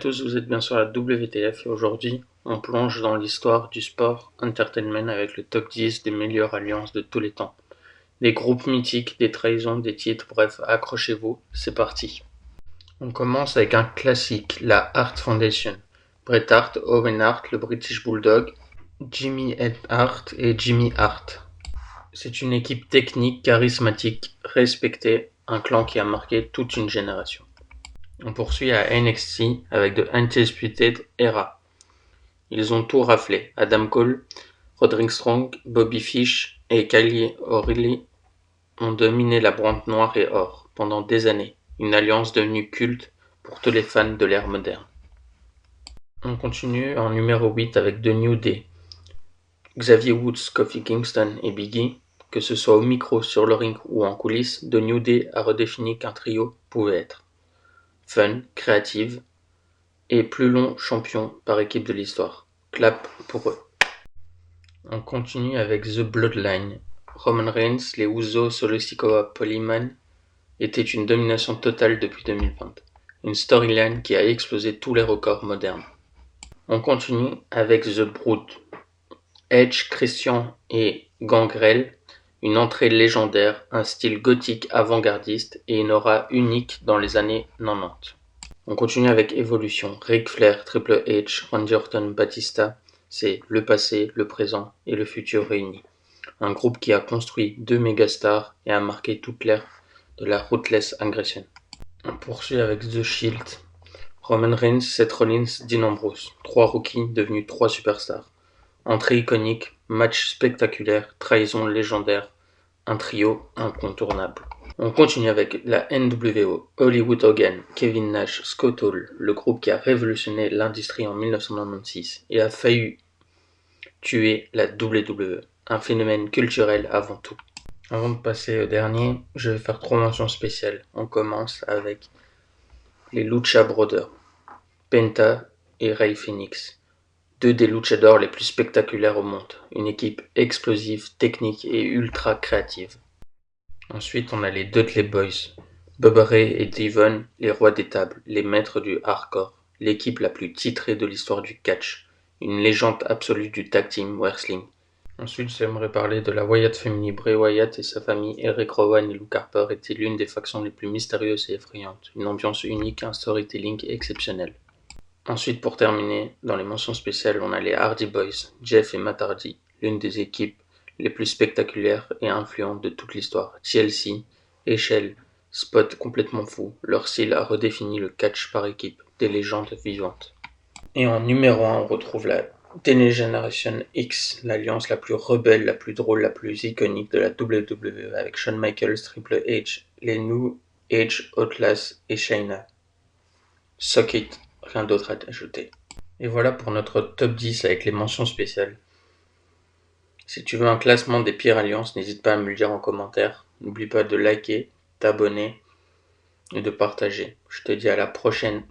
tous, vous êtes bien sur la WTF et aujourd'hui, on plonge dans l'histoire du sport entertainment avec le top 10 des meilleures alliances de tous les temps. Des groupes mythiques, des trahisons, des titres, bref, accrochez-vous, c'est parti. On commence avec un classique, la Hart Foundation. Bret Hart, Owen Hart, le British Bulldog, Jimmy Hart et Jimmy Hart. C'est une équipe technique, charismatique, respectée, un clan qui a marqué toute une génération. On poursuit à NXT avec The Undisputed Era. Ils ont tout raflé. Adam Cole, Roderick Strong, Bobby Fish et Kyle O'Reilly ont dominé la brande noire et or pendant des années, une alliance devenue culte pour tous les fans de l'ère moderne. On continue en numéro 8 avec The New Day. Xavier Woods, Kofi Kingston et Big E, que ce soit au micro, sur le ring ou en coulisses, The New Day a redéfini qu'un trio pouvait être. Fun, créative et plus long champion par équipe de l'histoire. Clap pour eux. On continue avec The Bloodline. Roman Reigns, les Usos, Solo Sikoa, Polyman était une domination totale depuis 2020. Une storyline qui a explosé tous les records modernes. On continue avec The Brood. Edge, Christian et Gangrel, une entrée légendaire, un style gothique avant-gardiste et une aura unique dans les années 90. On continue avec Evolution. Ric Flair, Triple H, Randy Orton, Batista, c'est le passé, le présent et le futur réunis. Un groupe qui a construit deux mégastars et a marqué toute l'ère de la Ruthless Aggression. On poursuit avec The Shield. Roman Reigns, Seth Rollins, Dean Ambrose. Trois rookies devenus trois superstars. Entrée iconique, match spectaculaire, trahison légendaire, un trio incontournable. On continue avec la NWO, Hollywood Hogan, Kevin Nash, Scott Hall, le groupe qui a révolutionné l'industrie en 1996 et a failli tuer la WWE, un phénomène culturel avant tout. Avant de passer au dernier, je vais faire 3 mentions spéciales. On commence avec les Lucha Brothers, Penta et Rey Fénix. Deux des luchadors les plus spectaculaires au monde, une équipe explosive, technique et ultra créative. Ensuite, on a les Dudley Boys, Bubba Ray et Devon, les rois des tables, les maîtres du hardcore, l'équipe la plus titrée de l'histoire du catch, une légende absolue du tag team wrestling. Ensuite, j'aimerais parler de la Wyatt Family. Bray Wyatt et sa famille, Eric Rowan et Luke Harper, étaient l'une des factions les plus mystérieuses et effrayantes, une ambiance unique, un storytelling exceptionnel. Ensuite, pour terminer, dans les mentions spéciales, on a les Hardy Boys, Jeff et Matt Hardy, l'une des équipes les plus spectaculaires et influentes de toute l'histoire. TLC, échelle, spot complètement fou, leur style a redéfini le catch par équipe, des légendes vivantes. Et en numéro 1, on retrouve la Generation X, l'alliance la plus rebelle, la plus drôle, la plus iconique de la WWE, avec Shawn Michaels, Triple H, les New Age Outlaws et Shayna. Suck it, rien d'autre à ajouter. Et voilà pour notre top 10 avec les mentions spéciales. Si tu veux un classement des pires alliances, n'hésite pas à me le dire en commentaire. N'oublie pas de liker, t'abonner et de partager. Je te dis à la prochaine.